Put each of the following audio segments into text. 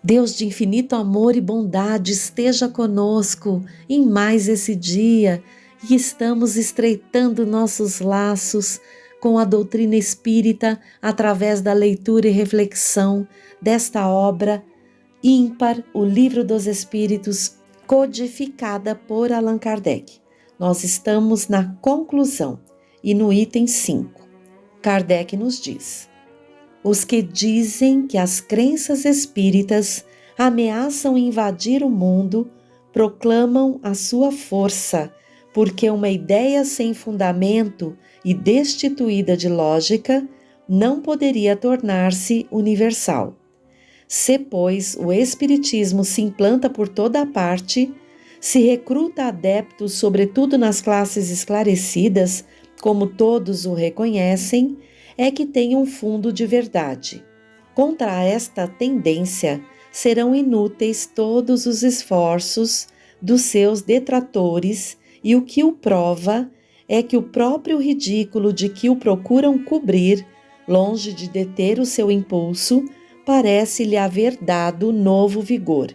Deus de infinito amor e bondade esteja conosco em mais esse dia e estamos estreitando nossos laços com a doutrina espírita através da leitura e reflexão desta obra ímpar, o Livro dos Espíritos, codificada por Allan Kardec. Nós estamos na conclusão e no item 5. Kardec nos diz: os que dizem que as crenças espíritas ameaçam invadir o mundo proclamam a sua força, porque uma ideia sem fundamento e destituída de lógica não poderia tornar-se universal. Se, pois, o espiritismo se implanta por toda a parte, se recruta adeptos, sobretudo nas classes esclarecidas, como todos o reconhecem, é que tem um fundo de verdade. Contra esta tendência, serão inúteis todos os esforços dos seus detratores, e o que o prova é que o próprio ridículo de que o procuram cobrir, longe de deter o seu impulso, parece-lhe haver dado novo vigor.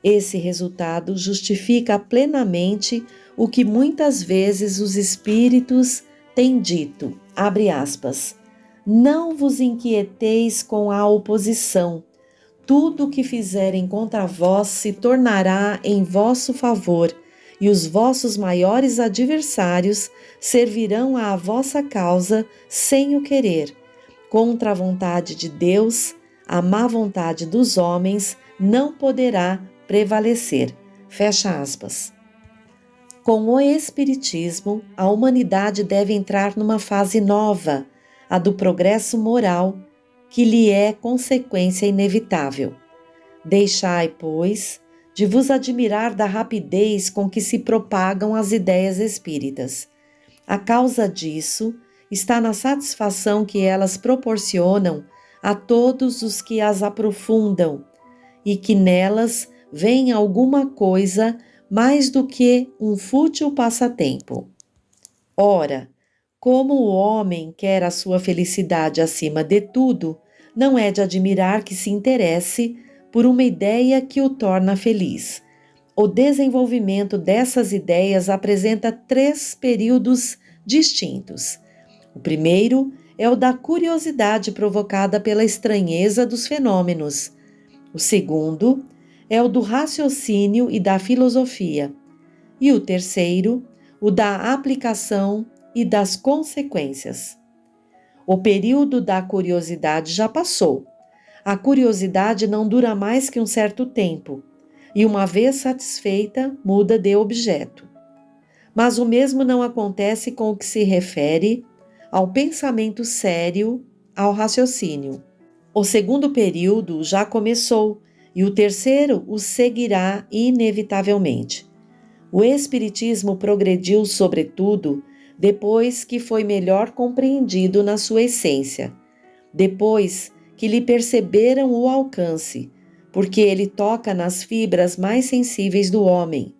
Esse resultado justifica plenamente o que muitas vezes os espíritos têm dito, abre aspas, não vos inquieteis com a oposição, tudo o que fizerem contra vós se tornará em vosso favor, e os vossos maiores adversários servirão à vossa causa sem o querer. Contra a vontade de Deus, a má vontade dos homens não poderá prevalecer. Fecha aspas. Com o Espiritismo, a humanidade deve entrar numa fase nova, a do progresso moral, que lhe é consequência inevitável. Deixai, pois, de vos admirar da rapidez com que se propagam as ideias espíritas. A causa disso está na satisfação que elas proporcionam a todos os que as aprofundam, e que nelas vem alguma coisa mais do que um fútil passatempo. Ora, como o homem quer a sua felicidade acima de tudo, não é de admirar que se interesse por uma ideia que o torna feliz. O desenvolvimento dessas ideias apresenta 3 períodos distintos. O primeiro é o da curiosidade provocada pela estranheza dos fenômenos. O segundo é o do raciocínio e da filosofia. E o terceiro, o da aplicação e das consequências. O período da curiosidade já passou. A curiosidade não dura mais que um certo tempo, e uma vez satisfeita, muda de objeto. Mas o mesmo não acontece com o que se refere ao pensamento sério, ao raciocínio. O segundo período já começou e o terceiro o seguirá inevitavelmente. O Espiritismo progrediu, sobretudo, depois que foi melhor compreendido na sua essência, depois que lhe perceberam o alcance, porque ele toca nas fibras mais sensíveis do homem,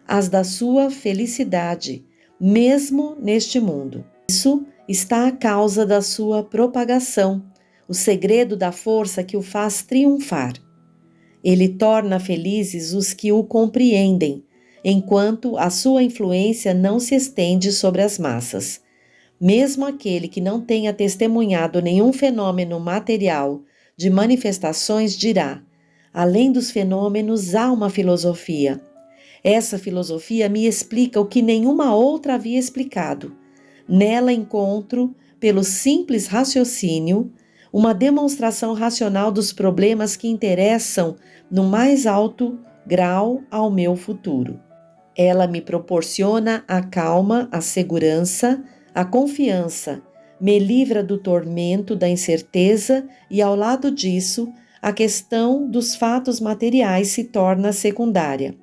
as da sua felicidade, mesmo neste mundo. Isso está a causa da sua propagação, o segredo da força que o faz triunfar. Ele torna felizes os que o compreendem, enquanto a sua influência não se estende sobre as massas. Mesmo aquele que não tenha testemunhado nenhum fenômeno material de manifestações dirá: além dos fenômenos há uma filosofia. Essa filosofia me explica o que nenhuma outra havia explicado. Nela encontro, pelo simples raciocínio, uma demonstração racional dos problemas que interessam no mais alto grau ao meu futuro. Ela me proporciona a calma, a segurança, a confiança, me livra do tormento da incerteza e, ao lado disso, a questão dos fatos materiais se torna secundária.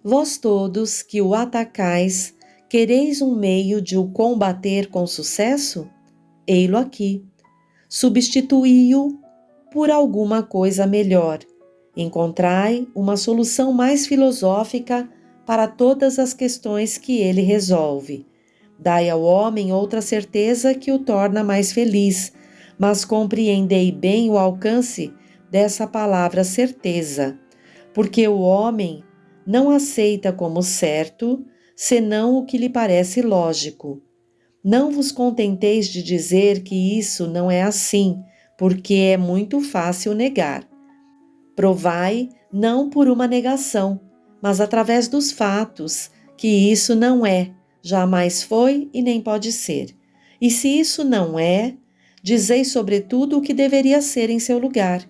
Vós todos que o atacais, quereis um meio de o combater com sucesso? Ei-lo aqui. Substituí-o por alguma coisa melhor. Encontrai uma solução mais filosófica para todas as questões que ele resolve. Dai ao homem outra certeza que o torna mais feliz, mas compreendei bem o alcance dessa palavra certeza, porque o homem não aceita como certo, senão o que lhe parece lógico. Não vos contenteis de dizer que isso não é assim, porque é muito fácil negar. Provai não por uma negação, mas através dos fatos, que isso não é, jamais foi e nem pode ser. E se isso não é, dizei sobretudo o que deveria ser em seu lugar.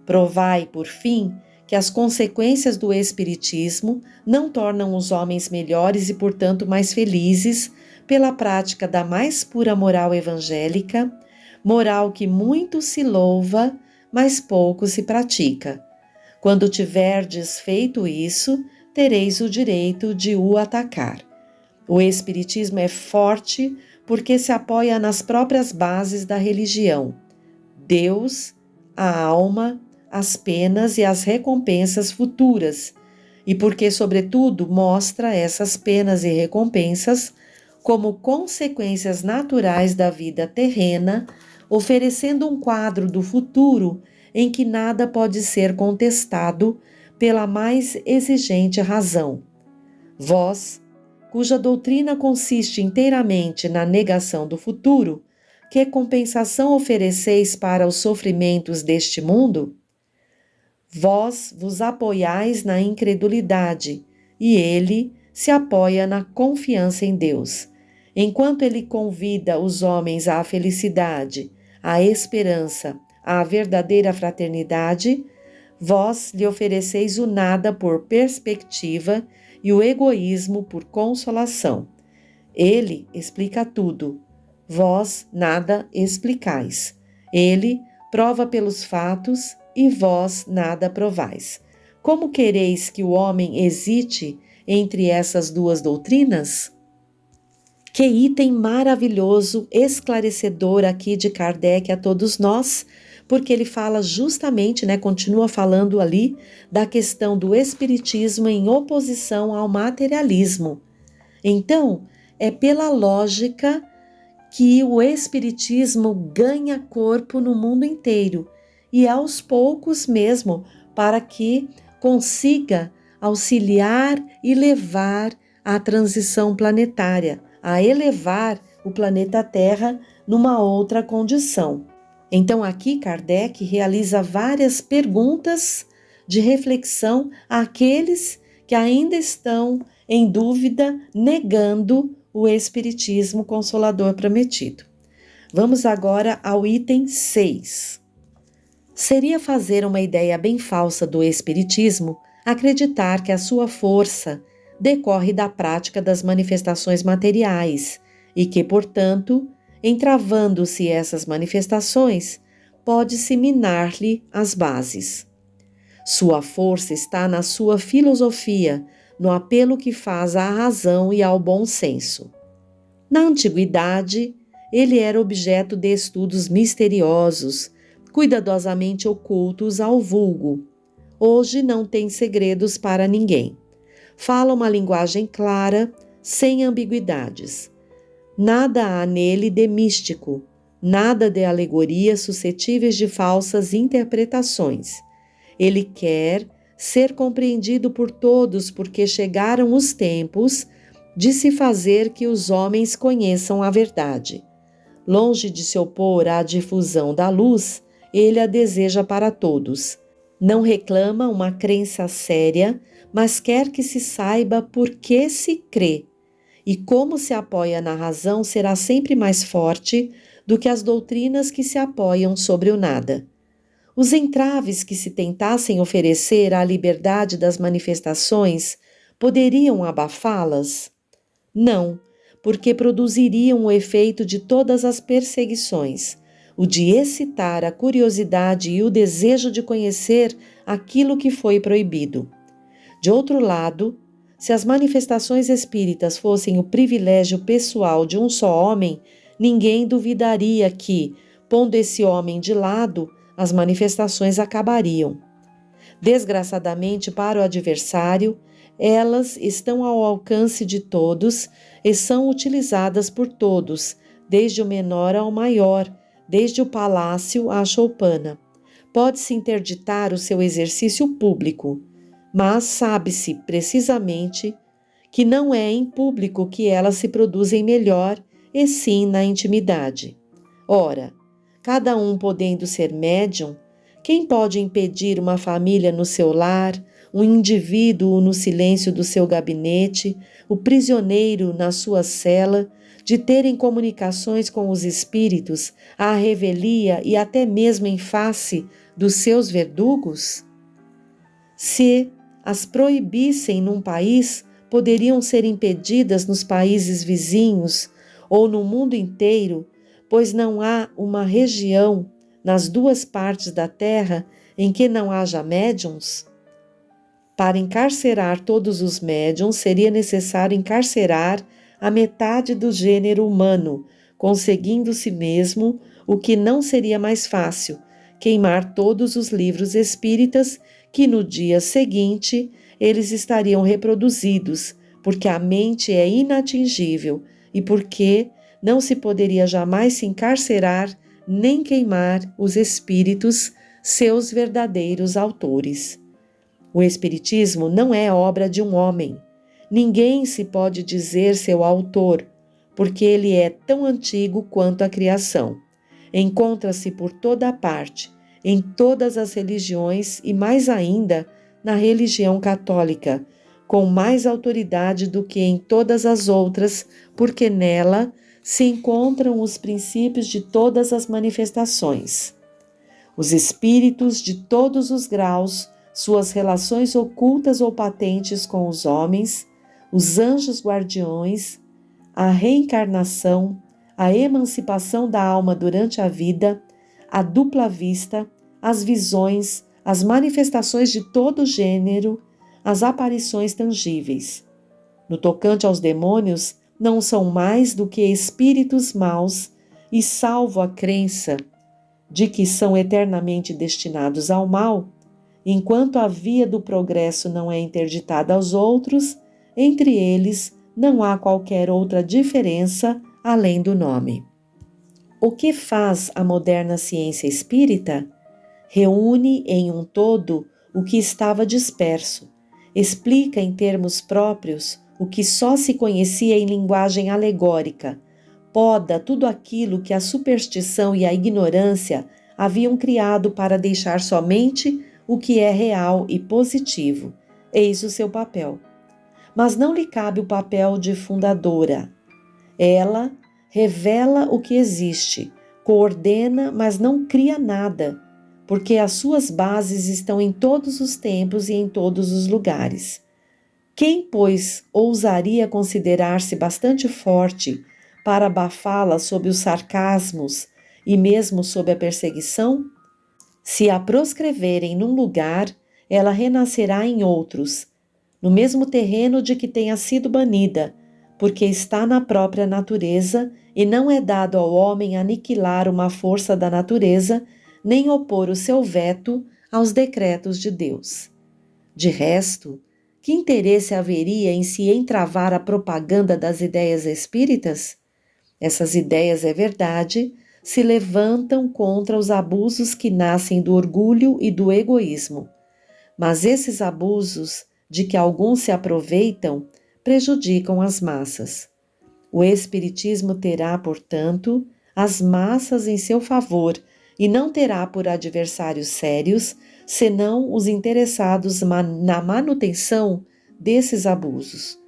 Provai, por fim, que as consequências do Espiritismo não tornam os homens melhores e, portanto, mais felizes pela prática da mais pura moral evangélica, moral que muito se louva, mas pouco se pratica. Quando tiverdes feito isso, tereis o direito de o atacar. O Espiritismo é forte porque se apoia nas próprias bases da religião: Deus, a alma, as penas e as recompensas futuras, e porque, sobretudo, mostra essas penas e recompensas como consequências naturais da vida terrena, oferecendo um quadro do futuro em que nada pode ser contestado pela mais exigente razão. Vós, cuja doutrina consiste inteiramente na negação do futuro, que compensação ofereceis para os sofrimentos deste mundo? Vós vos apoiais na incredulidade, e ele se apoia na confiança em Deus. Enquanto ele convida os homens à felicidade, à esperança, à verdadeira fraternidade, vós lhe ofereceis o nada por perspectiva e o egoísmo por consolação. Ele explica tudo, vós nada explicais. Ele prova pelos fatos e vós nada provais. Como quereis que o homem hesite entre essas duas doutrinas? Que item maravilhoso, esclarecedor aqui de Kardec a todos nós, porque ele fala justamente, continua falando ali da questão do espiritismo em oposição ao materialismo. Então, é pela lógica que o espiritismo ganha corpo no mundo inteiro e aos poucos mesmo, para que consiga auxiliar e levar à transição planetária, a elevar o planeta Terra numa outra condição. Então aqui Kardec realiza várias perguntas de reflexão àqueles que ainda estão em dúvida, negando o Espiritismo Consolador prometido. Vamos agora ao item 6. Seria fazer uma ideia bem falsa do Espiritismo acreditar que a sua força decorre da prática das manifestações materiais e que, portanto, entravando-se essas manifestações, pode-se minar-lhe as bases. Sua força está na sua filosofia, no apelo que faz à razão e ao bom senso. Na antiguidade, ele era objeto de estudos misteriosos, cuidadosamente ocultos ao vulgo. Hoje não tem segredos para ninguém. Fala uma linguagem clara, sem ambiguidades. Nada há nele de místico, nada de alegorias suscetíveis de falsas interpretações. Ele quer ser compreendido por todos porque chegaram os tempos de se fazer que os homens conheçam a verdade. Longe de se opor à difusão da luz, ele a deseja para todos. Não reclama uma crença séria, mas quer que se saiba por que se crê. E como se apoia na razão será sempre mais forte do que as doutrinas que se apoiam sobre o nada. Os entraves que se tentassem oferecer à liberdade das manifestações poderiam abafá-las? Não, porque produziriam o efeito de todas as perseguições, o de excitar a curiosidade e o desejo de conhecer aquilo que foi proibido. De outro lado, se as manifestações espíritas fossem o privilégio pessoal de um só homem, ninguém duvidaria que, pondo esse homem de lado, as manifestações acabariam. Desgraçadamente para o adversário, elas estão ao alcance de todos e são utilizadas por todos, desde o menor ao maior, desde o palácio à choupana. pode-se interditar o seu exercício público, mas sabe-se precisamente que não é em público que elas se produzem melhor, e sim na intimidade. Ora, cada um podendo ser médium, quem pode impedir uma família no seu lar, um indivíduo no silêncio do seu gabinete, o prisioneiro na sua cela, de terem comunicações com os espíritos, à revelia e até mesmo em face dos seus verdugos? Se as proibissem num país, poderiam ser impedidas nos países vizinhos ou no mundo inteiro, pois não há uma região nas duas partes da terra em que não haja médiuns? Para encarcerar todos os médiuns, seria necessário encarcerar a metade do gênero humano, conseguindo-se mesmo, o que não seria mais fácil, queimar todos os livros espíritas que no dia seguinte eles estariam reproduzidos, porque a mente é inatingível e porque não se poderia jamais se encarcerar nem queimar os espíritos, seus verdadeiros autores. O Espiritismo não é obra de um homem. Ninguém se pode dizer seu autor, porque ele é tão antigo quanto a criação. Encontra-se por toda a parte, em todas as religiões e mais ainda na religião católica, com mais autoridade do que em todas as outras, porque nela se encontram os princípios de todas as manifestações. Os espíritos de todos os graus, suas relações ocultas ou patentes com os homens, os anjos guardiões, a reencarnação, a emancipação da alma durante a vida, a dupla vista, as visões, as manifestações de todo gênero, as aparições tangíveis. No tocante aos demônios, não são mais do que espíritos maus, e salvo a crença de que são eternamente destinados ao mal, enquanto a via do progresso não é interditada aos outros, entre eles não há qualquer outra diferença além do nome. O que faz a moderna ciência espírita? Reúne em um todo o que estava disperso, explica em termos próprios o que só se conhecia em linguagem alegórica, poda tudo aquilo que a superstição e a ignorância haviam criado para deixar somente o que é real e positivo. Eis o seu papel. Mas não lhe cabe o papel de fundadora. Ela revela o que existe, coordena, mas não cria nada, porque as suas bases estão em todos os tempos e em todos os lugares. Quem, pois, ousaria considerar-se bastante forte para abafá-la sob os sarcasmos e mesmo sob a perseguição? Se a proscreverem num lugar, ela renascerá em outros, no mesmo terreno de que tenha sido banida, porque está na própria natureza e não é dado ao homem aniquilar uma força da natureza, nem opor o seu veto aos decretos de Deus. De resto, que interesse haveria em se entravar a propaganda das ideias espíritas? Essas ideias, é verdade, se levantam contra os abusos que nascem do orgulho e do egoísmo. Mas esses abusos, de que alguns se aproveitam, prejudicam as massas. O Espiritismo terá, portanto, as massas em seu favor e não terá por adversários sérios, senão os interessados na manutenção desses abusos.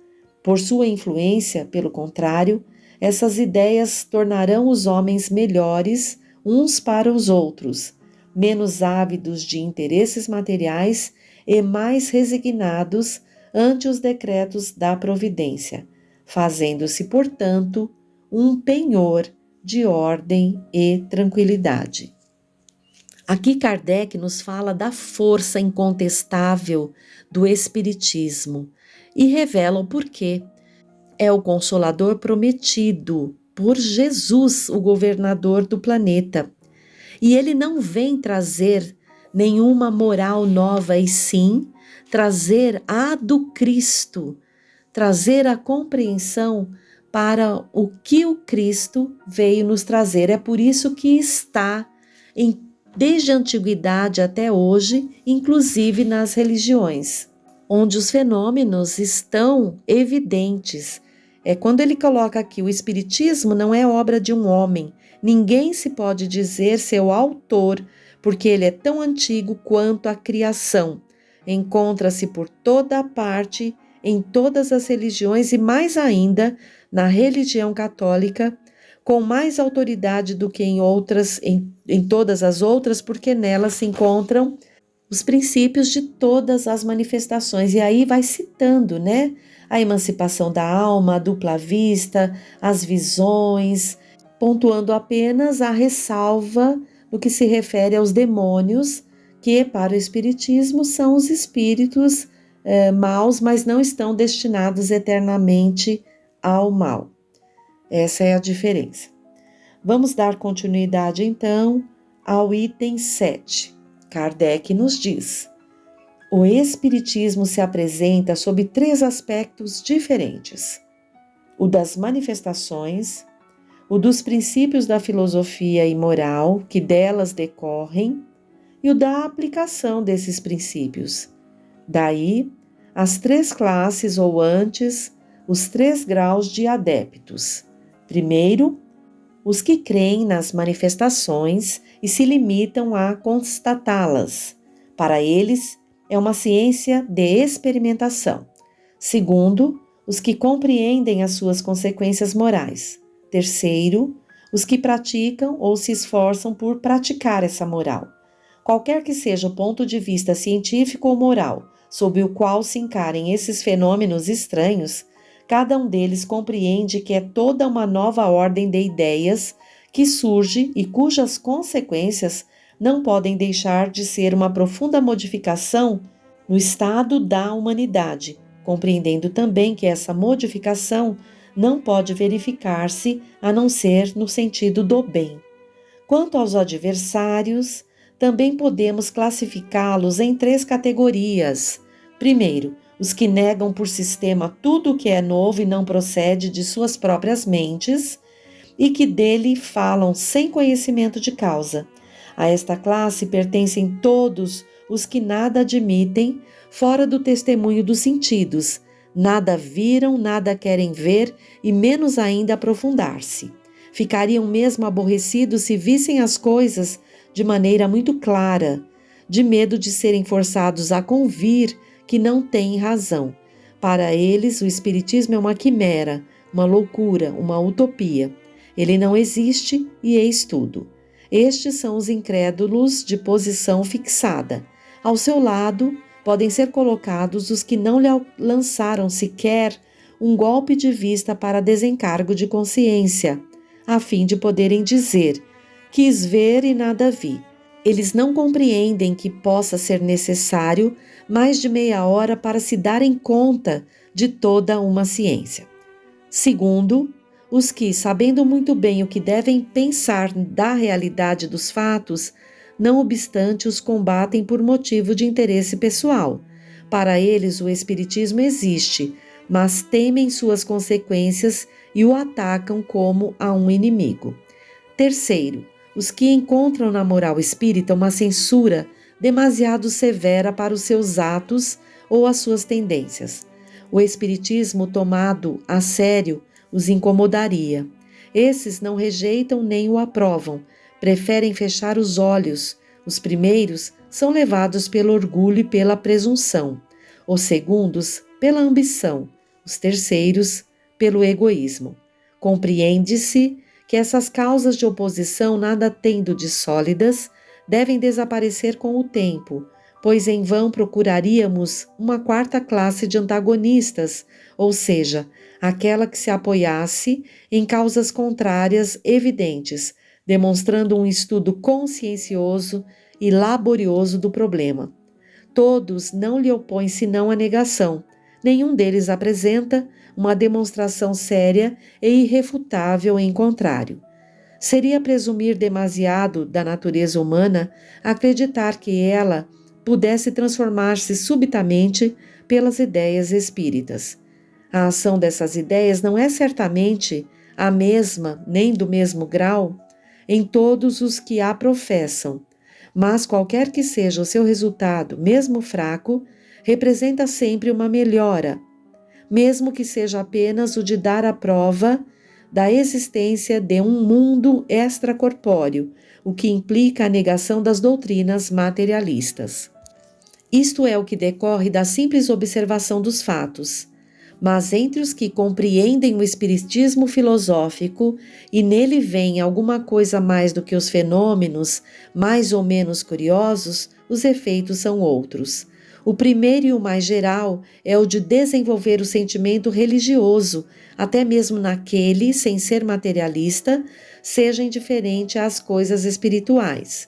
Por sua influência, pelo contrário, essas ideias tornarão os homens melhores uns para os outros, menos ávidos de interesses materiais e mais resignados ante os decretos da providência, fazendo-se, portanto, um penhor de ordem e tranquilidade. Aqui Kardec nos fala da força incontestável do Espiritismo e revela o porquê. É o Consolador prometido por Jesus, o governador do planeta. E ele não vem trazer nenhuma moral nova, e sim trazer a do Cristo, trazer a compreensão para o que o Cristo veio nos trazer. É por isso que está em desde a antiguidade até hoje, inclusive nas religiões, onde os fenômenos estão evidentes. Quando ele coloca aqui, o Espiritismo não é obra de um homem, ninguém se pode dizer seu autor, porque ele é tão antigo quanto a criação. Encontra-se por toda a parte, em todas as religiões e mais ainda na religião católica, com mais autoridade do que em todas as outras, porque nelas se encontram os princípios de todas as manifestações. E aí vai citando, né? A emancipação da alma, a dupla vista, as visões, pontuando apenas a ressalva no que se refere aos demônios, que para o Espiritismo são os espíritos maus, mas não estão destinados eternamente ao mal. Essa é a diferença. Vamos dar continuidade então ao item 7. Kardec nos diz: o Espiritismo se apresenta sob 3 aspectos diferentes: o das manifestações, o dos princípios da filosofia e moral que delas decorrem e o da aplicação desses princípios. Daí, as 3 classes ou antes, os 3 graus de adeptos. Primeiro, os que creem nas manifestações e se limitam a constatá-las. Para eles, é uma ciência de experimentação. Segundo, os que compreendem as suas consequências morais. Terceiro, os que praticam ou se esforçam por praticar essa moral. Qualquer que seja o ponto de vista científico ou moral sob o qual se encarem esses fenômenos estranhos, cada um deles compreende que é toda uma nova ordem de ideias que surge e cujas consequências não podem deixar de ser uma profunda modificação no estado da humanidade, compreendendo também que essa modificação não pode verificar-se a não ser no sentido do bem. Quanto aos adversários, também podemos classificá-los em 3 categorias. Primeiro, os que negam por sistema tudo o que é novo e não procede de suas próprias mentes e que dele falam sem conhecimento de causa. A esta classe pertencem todos os que nada admitem fora do testemunho dos sentidos, nada viram, nada querem ver e menos ainda aprofundar-se. Ficariam mesmo aborrecidos se vissem as coisas de maneira muito clara, de medo de serem forçados a convir que não têm razão. Para eles, o Espiritismo é uma quimera, uma loucura, uma utopia. Ele não existe e eis tudo. Estes são os incrédulos de posição fixada. Ao seu lado, podem ser colocados os que não lhe lançaram sequer um golpe de vista para desencargo de consciência, a fim de poderem dizer: quis ver e nada vi. Eles não compreendem que possa ser necessário mais de meia hora para se darem conta de toda uma ciência. Segundo, os que, sabendo muito bem o que devem pensar da realidade dos fatos, não obstante os combatem por motivo de interesse pessoal. Para eles, o Espiritismo existe, mas temem suas consequências e o atacam como a um inimigo. Terceiro, os que encontram na moral espírita uma censura demasiado severa para os seus atos ou as suas tendências. O Espiritismo tomado a sério os incomodaria. Esses não rejeitam nem o aprovam, preferem fechar os olhos. Os primeiros são levados pelo orgulho e pela presunção, os segundos pela ambição, os terceiros pelo egoísmo. Compreende-se que essas causas de oposição, nada tendo de sólidas, devem desaparecer com o tempo, pois em vão procuraríamos uma 4ª classe de antagonistas, ou seja, aquela que se apoiasse em causas contrárias evidentes, demonstrando um estudo consciencioso e laborioso do problema. Todos não lhe opõem senão a negação. Nenhum deles apresenta uma demonstração séria e irrefutável em contrário. Seria presumir demasiado da natureza humana acreditar que ela pudesse transformar-se subitamente pelas ideias espíritas. A ação dessas ideias não é certamente a mesma, nem do mesmo grau, em todos os que a professam, mas qualquer que seja o seu resultado, mesmo fraco, representa sempre uma melhora, mesmo que seja apenas o de dar a prova da existência de um mundo extracorpóreo, o que implica a negação das doutrinas materialistas. Isto é o que decorre da simples observação dos fatos. Mas entre os que compreendem o espiritismo filosófico e nele veem alguma coisa mais do que os fenômenos, mais ou menos curiosos, os efeitos são outros. O primeiro e o mais geral é o de desenvolver o sentimento religioso, até mesmo naquele, sem ser materialista, seja indiferente às coisas espirituais.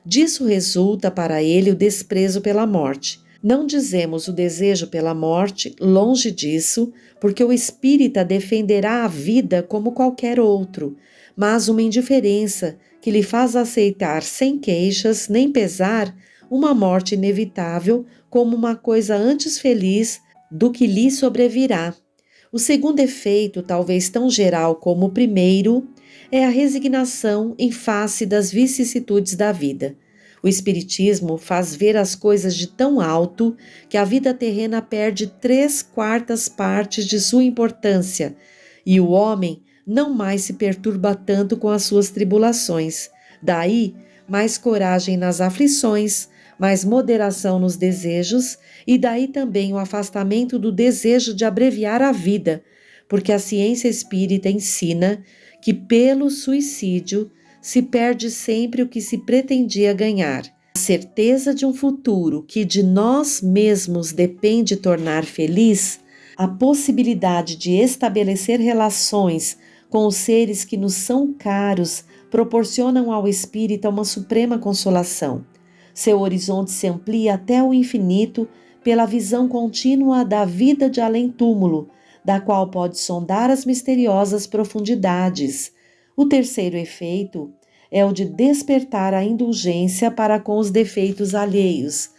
Disso resulta para ele o desprezo pela morte. Não dizemos o desejo pela morte, longe disso, porque o espírita defenderá a vida como qualquer outro, mas uma indiferença que lhe faz aceitar sem queixas nem pesar uma morte inevitável como uma coisa antes feliz do que lhe sobrevirá. O segundo efeito, talvez tão geral como o primeiro, é a resignação em face das vicissitudes da vida. O Espiritismo faz ver as coisas de tão alto que a vida terrena perde 3/4 partes de sua importância e o homem não mais se perturba tanto com as suas tribulações. Daí, mais coragem nas aflições, mais moderação nos desejos e daí também o afastamento do desejo de abreviar a vida, porque a ciência espírita ensina que pelo suicídio se perde sempre o que se pretendia ganhar. A certeza de um futuro que de nós mesmos depende tornar feliz, a possibilidade de estabelecer relações com os seres que nos são caros proporcionam ao espírita uma suprema consolação. Seu horizonte se amplia até o infinito pela visão contínua da vida de além-túmulo, da qual pode sondar as misteriosas profundidades. O terceiro efeito é o de despertar a indulgência para com os defeitos alheios.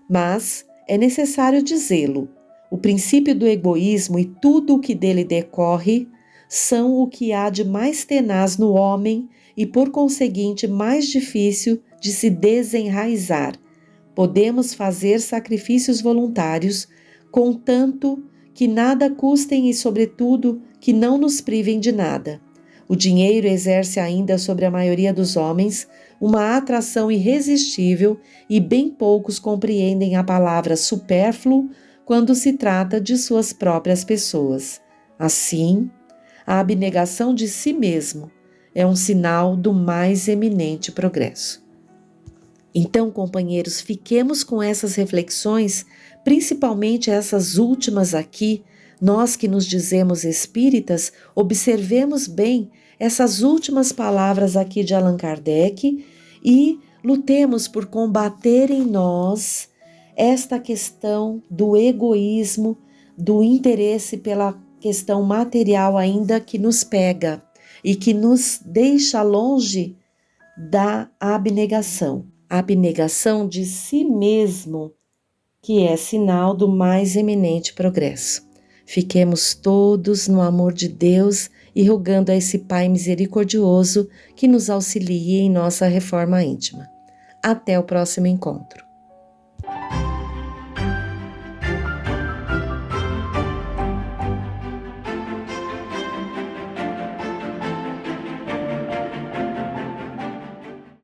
Mas é necessário dizê-lo, o princípio do egoísmo e tudo o que dele decorre são o que há de mais tenaz no homem e, por conseguinte, mais difícil de se desenraizar. Podemos fazer sacrifícios voluntários, contanto que nada custem e, sobretudo, que não nos privem de nada. O dinheiro exerce ainda sobre a maioria dos homens uma atração irresistível e bem poucos compreendem a palavra supérfluo quando se trata de suas próprias pessoas. Assim, a abnegação de si mesmo é um sinal do mais eminente progresso. Então, companheiros, fiquemos com essas reflexões, principalmente essas últimas aqui. Nós que nos dizemos espíritas, observemos bem essas últimas palavras aqui de Allan Kardec e lutemos por combater em nós esta questão do egoísmo, do interesse pela questão material ainda que nos pega e que nos deixa longe da abnegação. A abnegação de si mesmo, que é sinal do mais eminente progresso. Fiquemos todos no amor de Deus e rogando a esse Pai misericordioso que nos auxilie em nossa reforma íntima. Até o próximo encontro.